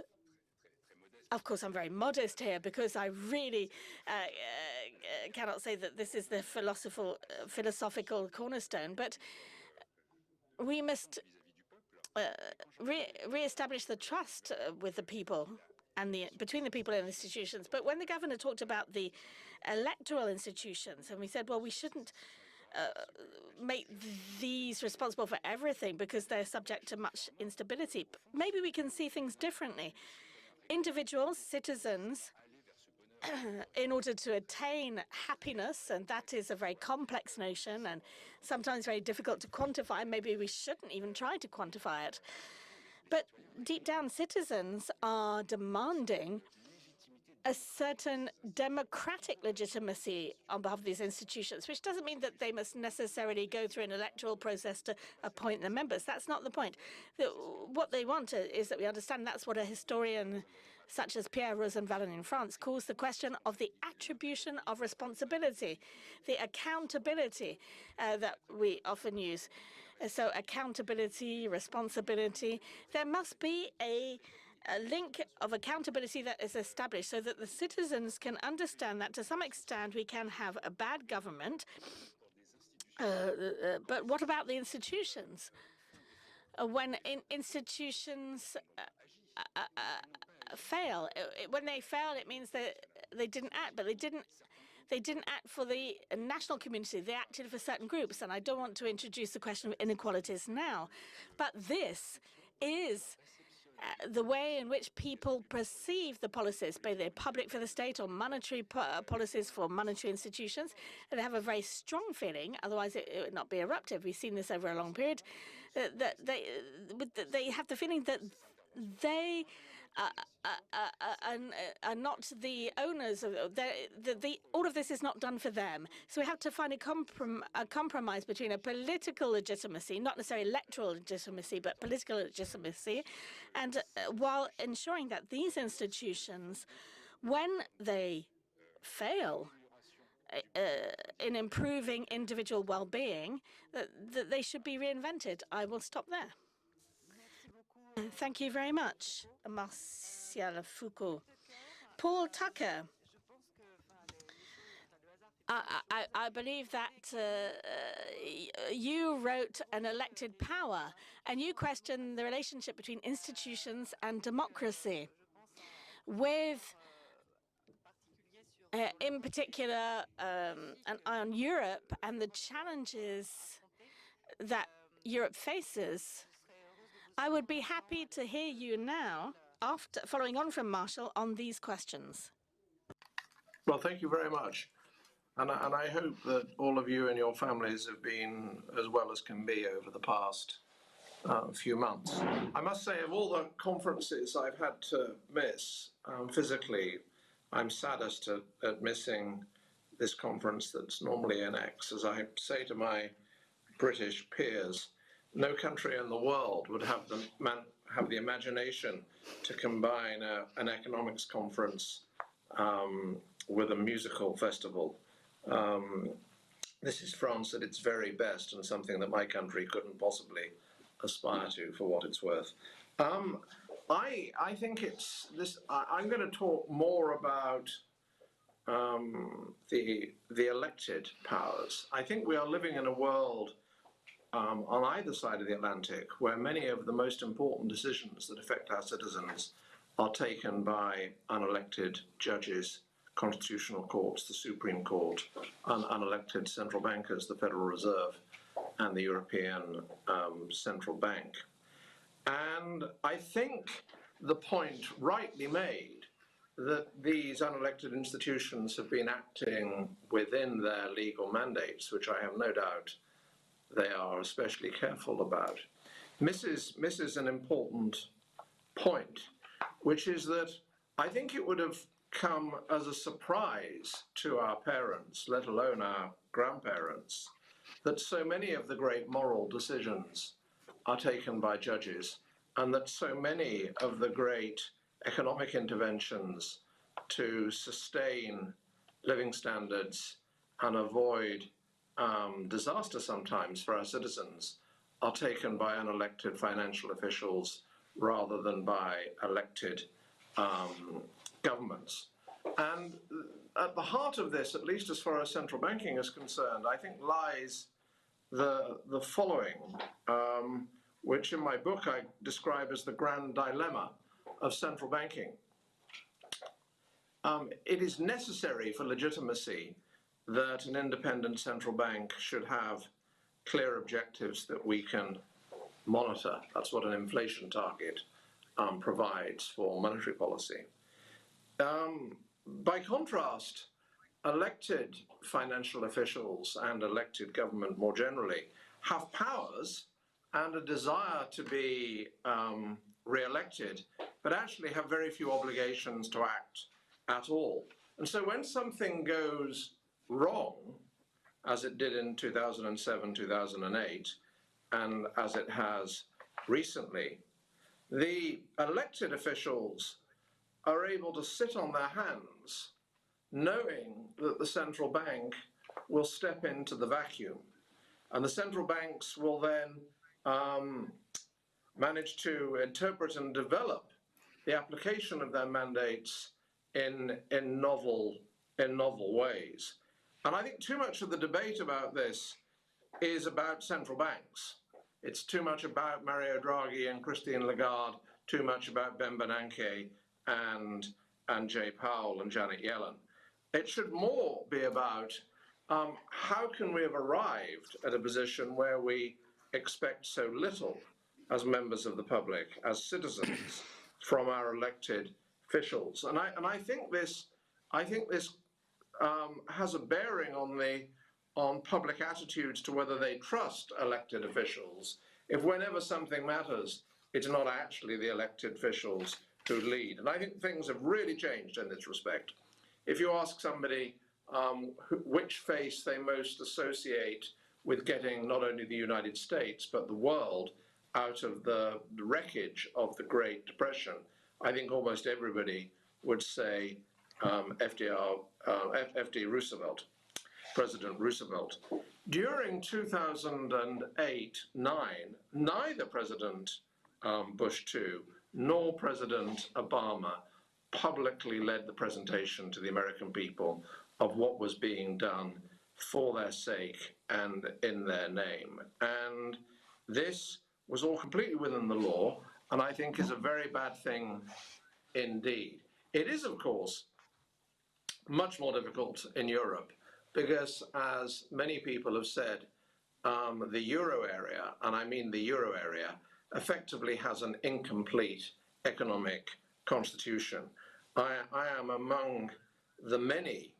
of course, I'm very modest here because I really cannot say that this is the philosophical cornerstone, but we must re-establish the trust with the people and between the people and institutions. But when the governor talked about the electoral institutions, and we said, well, we shouldn't make these responsible for everything because they're subject to much instability. Maybe we can see things differently. Individuals, citizens, in order to attain happiness, and that is a very complex notion and sometimes very difficult to quantify. Maybe we shouldn't even try to quantify it. But deep down, citizens are demanding a certain democratic legitimacy on behalf of these institutions, which doesn't mean that they must necessarily go through an electoral process to appoint the members. That's not the point. What they want is that we understand that's what a historian such as Pierre Rosanvallon in France calls the question of the attribution of responsibility, the accountability that we often use. So accountability, responsibility, there must be a link of accountability that is established so that the citizens can understand that to some extent we can have a bad government, but what about the institutions? When institutions fail, when they fail, it means that they didn't act, but they didn't act for the national community. They acted for certain groups, and I don't want to introduce the question of inequalities now, but this is the way in which people perceive the policies, be they public for the state or monetary policies for monetary institutions. And they have a very strong feeling, otherwise it would not be eruptive. We've seen this over a long period, that they have the feeling that they are not the owners of all of this is not done for them. So we have to find a compromise between a political legitimacy, not necessarily electoral legitimacy, but political legitimacy, and while ensuring that these institutions, when they fail in improving individual well-being, that they should be reinvented. I will stop there. Thank you very much, Martial Foucault. Paul Tucker, I believe that you wrote An Elected Power, and you question the relationship between institutions and democracy, with, in particular, on Europe and the challenges that Europe faces. I would be happy to hear you now, following on from Marshall, on these questions. Well, thank you very much. And I hope that all of you and your families have been as well as can be over the past few months. I must say, of all the conferences I've had to miss physically, I'm saddest at missing this conference that's normally in X. As I say to my British peers, no country in the world would have the imagination to combine an economics conference with a musical festival. This is France at its very best, and something that my country couldn't possibly aspire to, for what it's worth. I think it's this. I'm going to talk more about the elected powers. I think we are living in a world on either side of the Atlantic where many of the most important decisions that affect our citizens are taken by unelected judges, constitutional courts, the Supreme Court, unelected central bankers, the Federal Reserve, and the European Central Bank. And I think the point rightly made that these unelected institutions have been acting within their legal mandates, which I have no doubt they are especially careful about, misses an important point, which is that I think it would have come as a surprise to our parents, let alone our grandparents, that so many of the great moral decisions are taken by judges, and that so many of the great economic interventions to sustain living standards and avoid disaster sometimes for our citizens are taken by unelected financial officials rather than by elected governments. And at the heart of this, at least as far as central banking is concerned, I think lies the following, which in my book I describe as the grand dilemma of central banking. It is necessary for legitimacy that an independent central bank should have clear objectives that we can monitor. That's what an inflation target provides for monetary policy. By contrast, elected financial officials and elected government more generally have powers and a desire to be re-elected, but actually have very few obligations to act at all. And so when something goes wrong, as it did in 2007, 2008, and as it has recently, the elected officials are able to sit on their hands knowing that the central bank will step into the vacuum. And the central banks will then manage to interpret and develop the application of their mandates in novel ways. And I think too much of the debate about this is about central banks. It's too much about Mario Draghi and Christine Lagarde, too much about Ben Bernanke and Jay Powell and Janet Yellen. It should more be about how can we have arrived at a position where we expect so little as members of the public, as citizens, from our elected officials. And I think this has a bearing on public attitudes to whether they trust elected officials. If whenever something matters, it's not actually the elected officials who lead. And I think things have really changed in this respect. If you ask somebody which face they most associate with getting not only the United States, but the world out of the wreckage of the Great Depression, I think almost everybody would say FD Roosevelt, President Roosevelt. During 2008-9, neither President Bush II nor President Obama publicly led the presentation to the American people of what was being done for their sake and in their name. And this was all completely within the law, and I think is a very bad thing indeed. It is, of course, much more difficult in Europe because, as many people have said, the euro area, and I mean the euro area, effectively has an incomplete economic constitution. I am among the many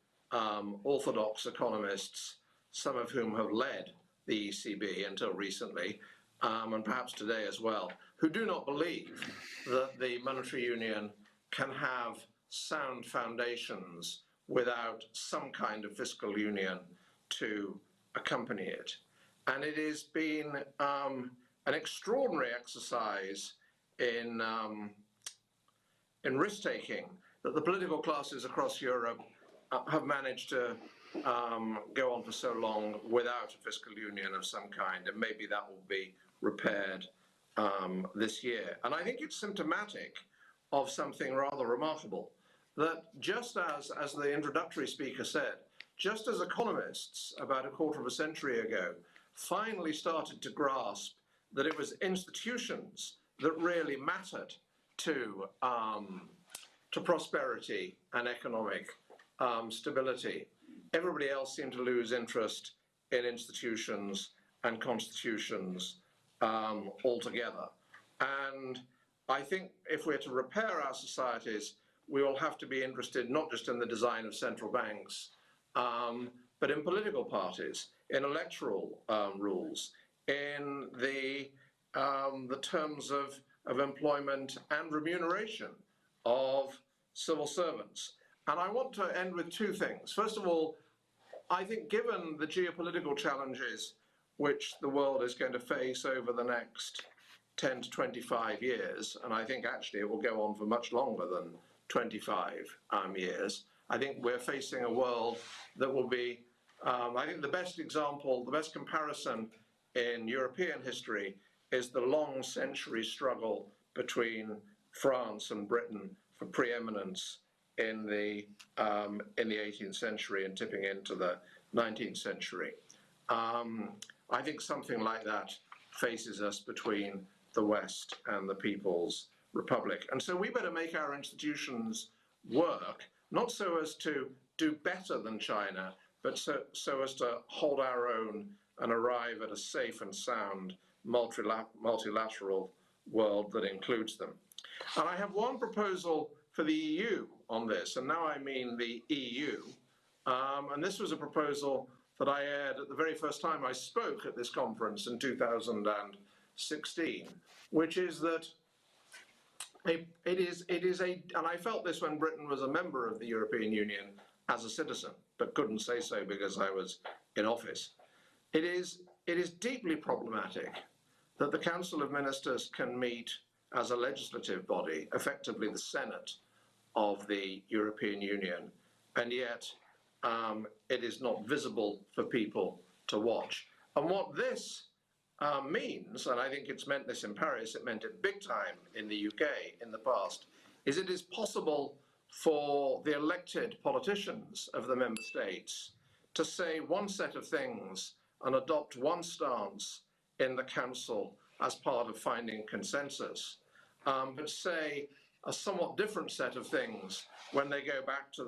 orthodox economists, some of whom have led the ECB until recently, and perhaps today as well, who do not believe that the monetary union can have sound foundations without some kind of fiscal union to accompany it. And it has been an extraordinary exercise in risk-taking that the political classes across Europe have managed to go on for so long without a fiscal union of some kind, and maybe that will be repaired this year. And I think it's symptomatic of something rather remarkable, that just as the introductory speaker said, just as economists about a quarter of a century ago finally started to grasp that it was institutions that really mattered to prosperity and economic stability, everybody else seemed to lose interest in institutions and constitutions altogether. And I think if we're to repair our societies, we will have to be interested not just in the design of central banks, but in political parties, in electoral rules, in the terms of employment and remuneration of civil servants. And I want to end with two things. First of all, I think given the geopolitical challenges which the world is going to face over the next 10 to 25 years, and I think actually it will go on for much longer than 25 years, I think we're facing a world that will be, I think the best example, the best comparison in European history is the long century struggle between France and Britain for preeminence in the 18th century and tipping into the 19th century. I think something like that faces us between the West and the People's Republic. And so we better make our institutions work, not so as to do better than China, but so as to hold our own and arrive at a safe and sound multilateral world that includes them. And I have one proposal for the EU on this, and now I mean the EU. And this was a proposal that I aired at the very first time I spoke at this conference in 2016, which is that it is and I felt this when Britain was a member of the European Union as a citizen, but couldn't say so because I was in office. It is deeply problematic that the Council of Ministers can meet as a legislative body, effectively the Senate of the European Union, and yet it is not visible for people to watch. And what this means, and I think it's meant this in Paris, it meant it big time in the UK in the past, is it is possible for the elected politicians of the member states to say one set of things and adopt one stance in the Council as part of finding consensus, but say a somewhat different set of things when they go back to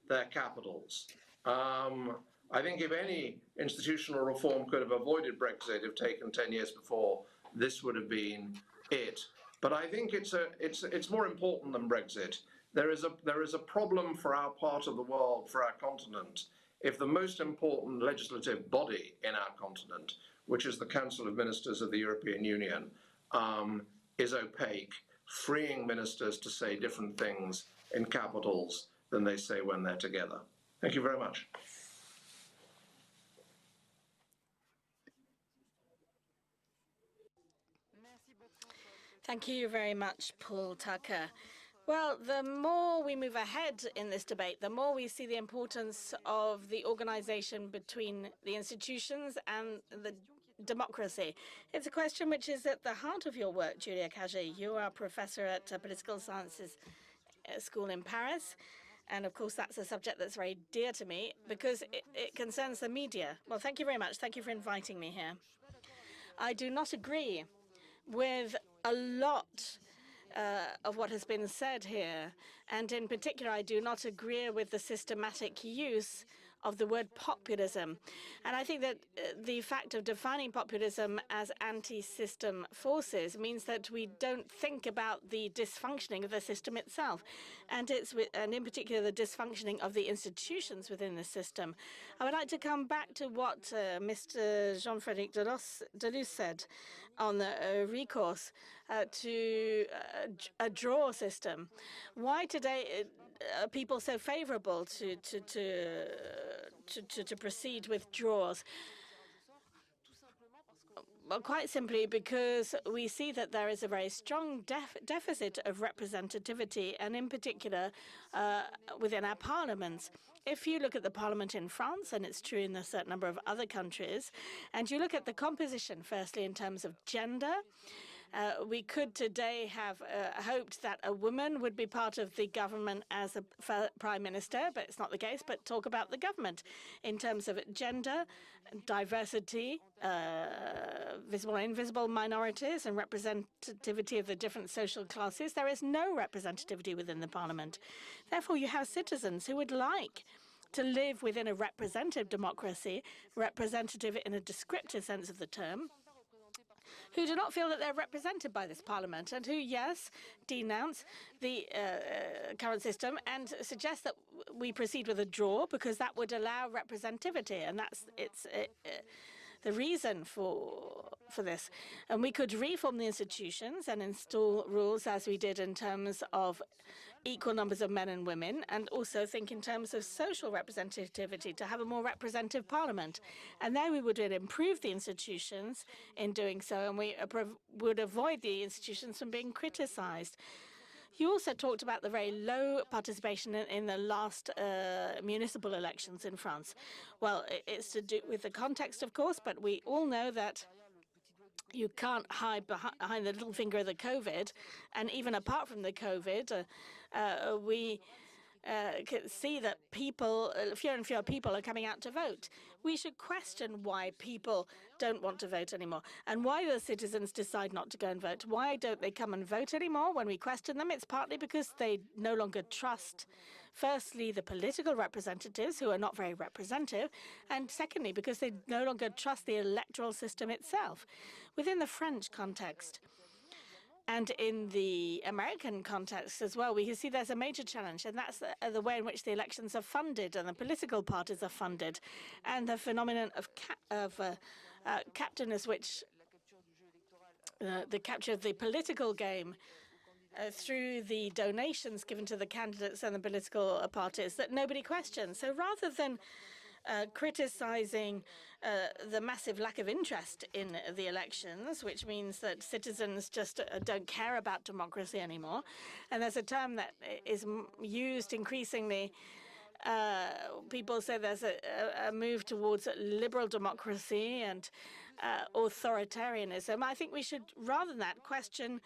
their capitals. I think if any institutional reform could have avoided Brexit if taken 10 years before, this would have been it. But I think it's more important than Brexit. There is a problem for our part of the world, for our continent, if the most important legislative body in our continent, which is the Council of Ministers of the European Union, is opaque, freeing ministers to say different things in capitals than they say when they're together. Thank you very much. Thank you very much, Paul Tucker. Well, the more we move ahead in this debate, the more we see the importance of the organization between the institutions and the democracy. It's a question which is at the heart of your work, Julia KAGÉ. You are a professor at Political Sciences School in Paris. And of course, that's a subject that's very dear to me because it concerns the media. Well, thank you very much. Thank you for inviting me here. I do not agree with a lot of what has been said here. And in particular, I do not agree with the systematic use of the word populism. And I think that the fact of defining populism as anti-system forces means that we don't think about the dysfunctioning of the system itself, and in particular the dysfunctioning of the institutions within the system. I would like to come back to what Mr. Jean-Frédéric De Leussse said on the recourse to a draw system. Why today are people so favorable to proceed with draws? Well, quite simply because we see that there is a very strong deficit of representativity, and in particular within our parliaments. If you look at the parliament in France, and it's true in a certain number of other countries, and you look at the composition, firstly in terms of gender, we could today have hoped that a woman would be part of the government as a prime minister, but it's not the case. But talk about the government in terms of gender, diversity, visible and invisible minorities, and representativity of the different social classes. There is no representativity within the parliament. Therefore, you have citizens who would like to live within a representative democracy, representative in a descriptive sense of the term, who do not feel that they're represented by this parliament, and who, yes, denounce the current system and suggest that we proceed with a draw because that would allow representativity, and that's the reason for this. And we could reform the institutions and install rules as we did in terms of equal numbers of men and women, and also think in terms of social representativity to have a more representative parliament. And then we would improve the institutions in doing so, and we would avoid the institutions from being criticized. You also talked about the very low participation in the last municipal elections in France. Well, it's to do with the context, of course, but we all know that you can't hide behind the little finger of the COVID. And even apart from the COVID, we can see that people, fewer and fewer people are coming out to vote. We should question why people don't want to vote anymore and why the citizens decide not to go and vote. Why don't they come and vote anymore? When we question them, it's partly because they no longer trust, firstly, the political representatives who are not very representative, and secondly, because they no longer trust the electoral system itself. Within the French context, and in the American context as well, we can see there's a major challenge, and that's the way in which the elections are funded and the political parties are funded, and the phenomenon of captainess, which the capture of the political game through the donations given to the candidates and the political parties that nobody questions. So rather than criticizing the massive lack of interest in the elections, which means that citizens just don't care about democracy anymore. And there's a term that is used increasingly. People say there's a move towards liberal democracy and authoritarianism. I think we should, rather than that, question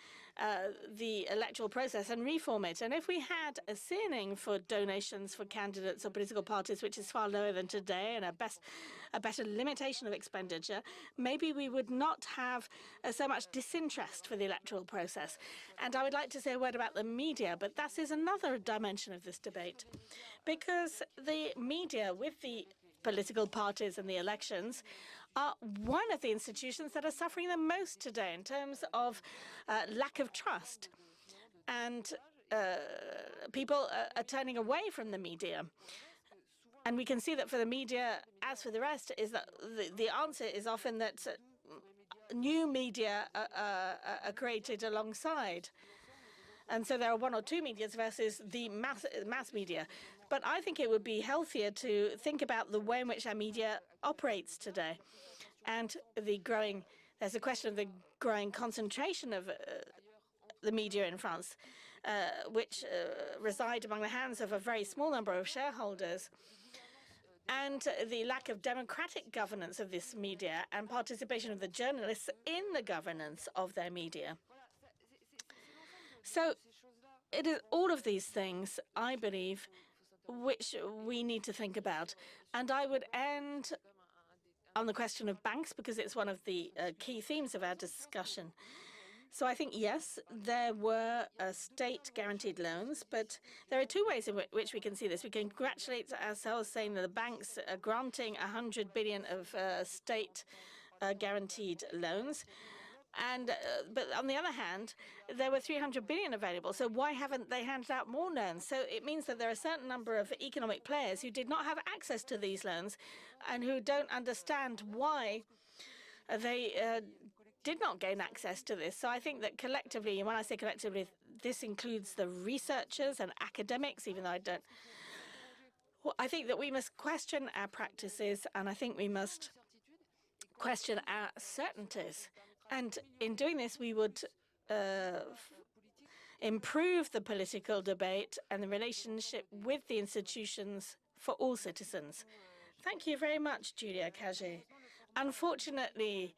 the electoral process and reform it. And if we had a ceiling for donations for candidates or political parties, which is far lower than today, and a better limitation of expenditure, maybe we would not have so much disinterest for the electoral process. And I would like to say a word about the media, but that is another dimension of this debate, because the media, with the political parties and the elections, are one of the institutions that are suffering the most today in terms of lack of trust. And people are turning away from the media. And we can see that for the media, as for the rest, is that the answer is often that new media are created alongside. And so there are one or two medias versus the mass media. But I think it would be healthier to think about the way in which our media operates today. And there's a question of the growing concentration of the media in France, which reside among the hands of a very small number of shareholders, and the lack of democratic governance of this media and participation of the journalists in the governance of their media. So it is all of these things, I believe, which we need to think about. And I would end on the question of banks, because it's one of the key themes of our discussion. So I think, yes, there were state-guaranteed loans, but there are two ways in which we can see this. We can congratulate ourselves saying that the banks are granting 100 billion of state-guaranteed loans. And but on the other hand, there were 300 billion available. So why haven't they handed out more loans? So it means that there are a certain number of economic players who did not have access to these loans and who don't understand why they did not gain access to this. So I think that collectively, and when I say collectively, this includes the researchers and academics, even though I don't. Well, I think that we must question our practices, and I think we must question our certainties. And in doing this, we would improve the political debate and the relationship with the institutions for all citizens. Thank you very much, Julia KAGÉ. Unfortunately,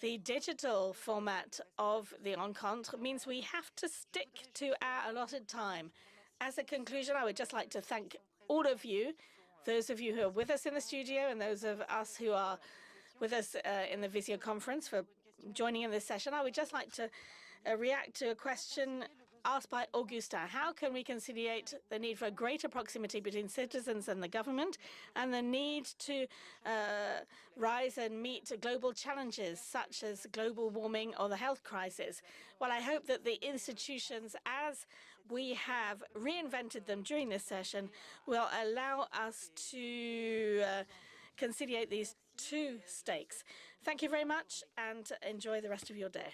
the digital format of the rencontre means we have to stick to our allotted time. As a conclusion, I would just like to thank all of you, those of you who are with us in the studio and those of us who are with us in the video conference for joining in this session. I would just like to react to a question asked by Augustin. How can we conciliate the need for a greater proximity between citizens and the government and the need to rise and meet global challenges such as global warming or the health crisis? Well, I hope that the institutions, as we have reinvented them during this session, will allow us to conciliate these two stakes. Thank you very much and enjoy the rest of your day.